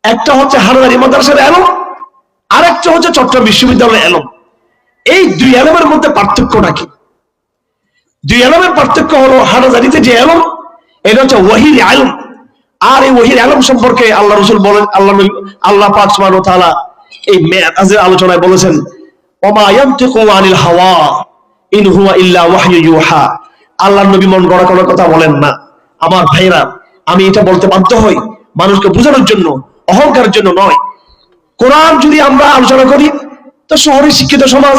একটা হচ্ছে হাটহাজারী মাদ্রাসার এলম, আর একটা হচ্ছে চট্টগ্রাম বিশ্ববিদ্যালয়ের এলম। এই দুই এলমের মধ্যে পার্থক্যটা কি? দুই এলমের পার্থক্য হলো হাটহাজারীতে যে এলম, এটা হচ্ছে ওয়াহির আলম। আর এই ওয়াহির আলম সম্পর্কে আল্লাহ রাসূল বলেন, আল্লাহ পাক সুবহানাহু ওয়া তাআলা এই মেরাজের আলোচনায় বলেছেন, ওমা ইয়ানতিকু আনিল হাওয়া ইন হুয়া ইল্লা ওয়াহয়ু ইউহা। আল্লাহর নবী মন গড়া কোনো কথা বলেন না। আমার ভাইরা, আমি এটা বলতে বাধ্য হই মানুষকে বোঝানোর জন্য, অহংকারের জন্য নয়। কোরআন যদি আমরা আলোচনা করি, তো শহরের শিক্ষিত সমাজ,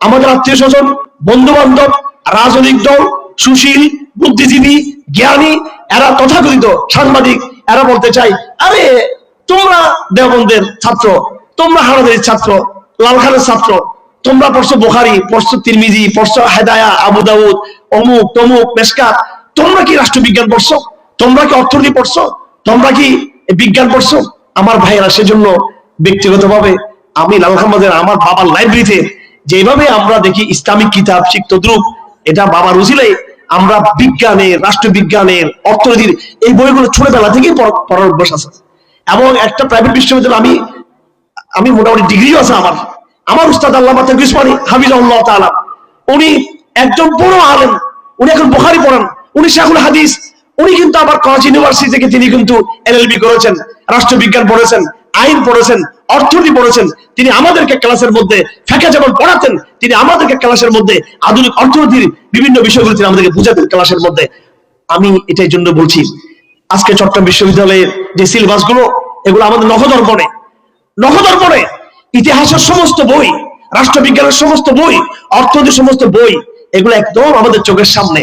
আমাদের আত্মীয় স্বজন, বন্ধু বান্ধব, রাজনৈতিক দল, সুশীল, বুদ্ধিজীবী, জ্ঞানী, এরা তথাকথিত সাংবাদিক, এরা বলতে চাই, আরে তোমরা দেওবন্দের ছাত্র, তোমরা হাটহাজারীর ছাত্র, লালখানের ছাত্র, তোমরা পড়ছো বুখারী, পড়ছো তিরমিজি, পড়ছো হেদায়া, আবু দাউদ, অমুক তমুক, মেশকাত, তোমরা কি রাষ্ট্রবিজ্ঞান পড়ছো? তোমরা কি অর্থনীতি পড়ছো? তোমরা কি বিজ্ঞান পড়ছো? আমার ভাইয়েরা, সেজন্য ব্যক্তিগতভাবে আমি লালখানবাজার আমার বাবার লাইব্রেরিতে যেভাবে আমরা দেখি ইসলামিক কিতাব শিক্ষদ্রুপ, এটা বাবার উজিলায় আমরা বিজ্ঞানের, রাষ্ট্রবিজ্ঞানের, অর্থনীতির এই বইগুলো ছোটবেলা থেকেই পড়ার অভ্যাস আছে। এবং একটা প্রাইভেট বিশ্ববিদ্যালয় আমি মোটামুটি ডিগ্রিও আছে আমার উস্তাদ আল্লামা তাকি উসমানী হাফিজাহুল্লাহ তাআলা, উনি একজন বড় আলেম, উনি এখন বুখারী পড়ান, উনি শাইখুল হাদিস। উনি কিন্তু আবার কলেজ ইউনিভার্সিটি থেকে তিনি কিন্তু এলএলবি করেছেন, রাষ্ট্রবিজ্ঞান পড়েছেন, আইন পড়েছেন, অর্থনীতি পড়েছেন। তিনি আমাদেরকে ক্লাসের মধ্যে ফিকহ যেমন পড়াতেন, তিনি আমাদেরকে ক্লাসের মধ্যে আধুনিক অর্থনীতির বিভিন্ন বিষয়গুলো তিনি আমাদেরকে বুঝাতেন ক্লাসের মধ্যে। আমি এটাই জন্য বলছি, আজকে চট্টগ্রাম বিশ্ববিদ্যালয়ের যে সিলেবাস গুলো, এগুলো আমাদের নখদর্পণে ইতিহাসের সমস্ত বই, রাষ্ট্রবিজ্ঞানের সমস্ত বই, অর্থনীতির সমস্ত বই, এগুলো একদম আমাদের চোখের সামনে।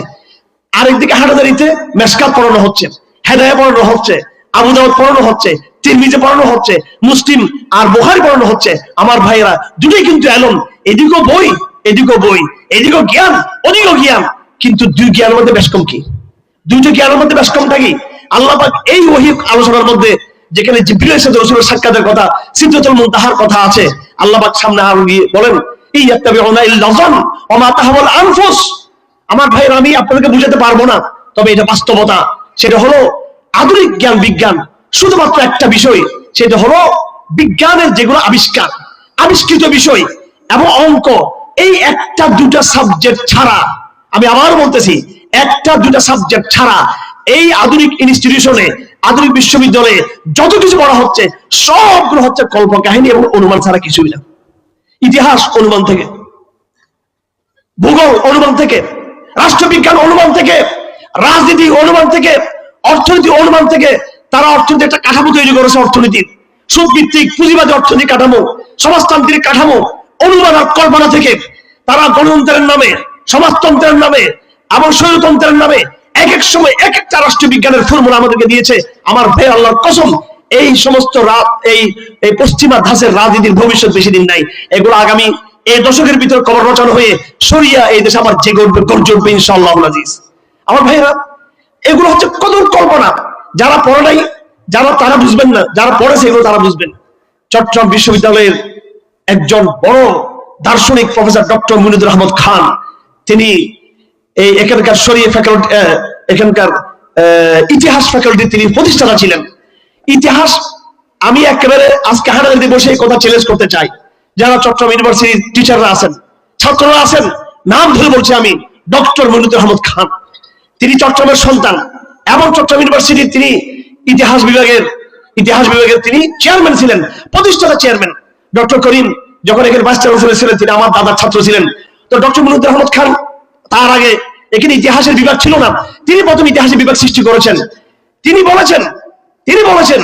আরেকদিকে হাটহাজারীতে মেশকাত পড়ানো হচ্ছে, হেদায়া পড়ানো হচ্ছে, আবু দাউদ পড়ানো হচ্ছে, তিরমিজি পড়ানো হচ্ছে, মুসলিম আর বুখারী পড়ানো হচ্ছে। আমার ভাইয়েরা, দুটোই কিন্তু এলম, এদিকেও বই, এদিকেও জ্ঞান, ওদিকেও জ্ঞান। কিন্তু দুই জ্ঞানের মধ্যে বেশ কম কি? দুইটা জ্ঞানের মধ্যে বেশ কমটা কি? আল্লাহ পাক এই ওহী আলোচনার মধ্যে, যেখানে জিবরিলের সাথে রাসূলের সাক্ষাতের কথা, সিদরাতুল মুনতাহার কথা আছে, আল্লাহ পাক সামনে আর গিয়ে বলেন, ইয়াত্তাবিউনা ইল্লা যান ওয়া মা তাহওয়াল আনফুস। আমার ভাইরা, আমি আপনাদেরকে বুঝাতে পারবো না, তবে এটা বাস্তবতা। সেটা হলো আধুনিক জ্ঞান, বিজ্ঞান শুধুমাত্র একটা বিষয়, সেটা হলো বিজ্ঞানের যেগুলো আবিষ্কৃত বিষয় এবং অঙ্ক, এই একটা দুটা সাবজেক্ট ছাড়া, আমি আবার বলতেছি, একটা দুটা সাবজেক্ট ছাড়া এই আধুনিক ইনস্টিটিউশনে, আধুনিক বিশ্ববিদ্যালয়ে যত কিছু পড়া হচ্ছে, সবগুলো হচ্ছে কল্প কাহিনী এবং অনুমান ছাড়া কিছুই না। ইতিহাস অনুমান থেকে, ভূগোল অনুমান থেকে, রাষ্ট্রবিজ্ঞান অনুমান থেকে, রাজনীতি অনুমান থেকে, অর্থনীতি অনুমান থেকে। তারা অর্থনীতি একটা কাঠামো তৈরি করেছে, অর্থনীতির সুদভিত্তিক পুঁজিবাদী অর্থনীতি কাঠামো, সমাজতান্ত্রিক কাঠামো, অনুমান আর কল্পনা থেকে তারা গণতন্ত্রের নামে, সমাজতন্ত্রের নামে এবং স্বৈরতন্ত্রের নামে এক এক সময় এক একটা রাষ্ট্রবিজ্ঞানের ফর্মুলা আমাদেরকে দিয়েছে। আমার ভাই, আল্লাহর কসম, এই সমস্ত এই পশ্চিমা ধাঁচের রাজনীতির ভবিষ্যৎ বেশি দিন নাই। এগুলো আগামী এই দশকের ভিতর কবর রচনা হয়ে শরিয়া এই দেশে আমার যে গর্জে উঠবে ইনশাআল্লাহুল আজিজ। আমার ভাইরা, এগুলো হচ্ছে কদর কল্পনা। যারা পড়ে নাই, তারা বুঝবেন না, যারা পড়েছে এগুলো তারা বুঝবেন। চট্টগ্রাম বিশ্ববিদ্যালয়ের একজন বড় দার্শনিক প্রফেসর ডক্টর মুনিদুর আহমদ খান, তিনি এই এখানকার শরীয়ত ফ্যাকাল্টি, এখানকার ইতিহাস ফ্যাকাল্টি তিনি প্রতিষ্ঠাতা ছিলেন। ইতিহাস, আমি একেবারে আজকে হাটহাজারীতে বসে এই কথা চ্যালেঞ্জ করতে চাই, যারা চট্টগ্রাম ইউনিভার্সিটির টিচাররা আছেন, ছাত্ররা আছেন, নাম ধরে বলছি আমি, ডক্টর মুনিদুর আহমদ খান, তিনি চট্টগ্রামের সন্তান এবং চট্টগ্রাম ইউনিভার্সিটির তিনি ইতিহাস বিভাগের তিনি চেয়ারম্যান ছিলেন, প্রতিষ্ঠাতা চেয়ারম্যান। ডক্টর করিম যখন এখানে ভাইস চ্যান্সেলর ছিলেন, তিনি আমার দাদার ছাত্র ছিলেন। তো ডক্টর মুনিদুর আহমদ খান, তার আগে এখানে ইতিহাসের বিভাগ ছিল না, তিনি প্রথম ইতিহাসের বিভাগ সৃষ্টি করেছেন। তিনি বলেছেন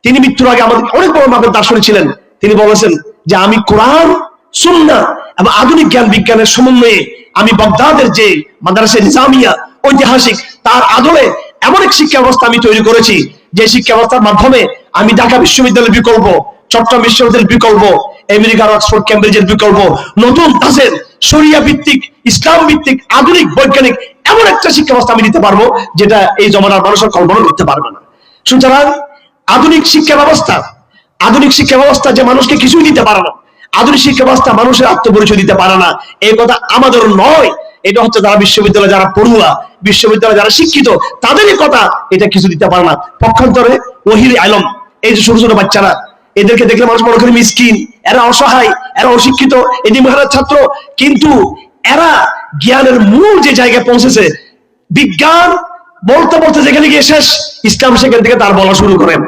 তিনি মৃত্যুর আগে আমাদের অনেক বড় মাপের দার্শনিক ছিলেন। তিনি বলেছেন যে আমি কোরআন, সুন্নাহ এবং আধুনিক জ্ঞান বিজ্ঞানের সমন্বয়ে আমি বাগদাদের যে মাদ্রাসা নিজামিয়া ঐতিহাসিক, তার আদলে এমন এক শিক্ষা ব্যবস্থা আমি তৈরি করেছি, যে শিক্ষা ব্যবস্থার মাধ্যমে আমি ঢাকা বিশ্ববিদ্যালয়ের বিকল্প, চট্টগ্রাম বিশ্ববিদ্যালয়ের বিকল্প, আমেরিকার অক্সফোর্ড ক্যামব্রিজের বিকল্প, নতুন ধাঁচের শরিয়া ভিত্তিক, ইসলাম ভিত্তিক, আধুনিক বৈজ্ঞানিক এমন একটা শিক্ষা ব্যবস্থা আমি দিতে পারবো, যেটা এই জমানার মানুষের কল্পনা করতে পারবে না। সুতরাং আধুনিক শিক্ষা ব্যবস্থা যে মানুষকে কিছুই দিতে পারে না, আধুনিক শিক্ষা ব্যবস্থা মানুষের আত্মপরিচয় দিতে পারে না, এই কথা আমাদের নয়। এটা হচ্ছে যারা বিশ্ববিদ্যালয়ে, যারা পড়ুয়া, বিশ্ববিদ্যালয়ে যারা শিক্ষিত, তাদেরই কথা। এটা কিছু দিতে পারে না। পক্ষান্তরে ওহির আলম, এই যে ছোট ছোট বাচ্চারা, এদেরকে দেখলে মানুষ মনে করে মিসকিন, এরা অসহায়, এরা অশিক্ষিত, এটি মহারাজ ছাত্র, কিন্তু এরা জ্ঞানের মূল যে জায়গায় পৌঁছেছে, বিজ্ঞান বলতে বলতে যেখানে গিয়ে শেষ, ইসলাম সেখান থেকে তার বলা শুরু করেন।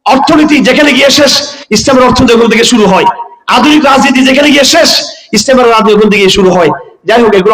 অর্থনীতি যেখানে গিয়ে শেষ, ইসলামের অর্থনীতি ওখান থেকে শুরু হয়। আধুনিক রাজনীতি যেখানে গিয়ে শেষ, ইসলামের রাজনীতি ওখান থেকে শুরু হয়। যাই হোক, এগুলো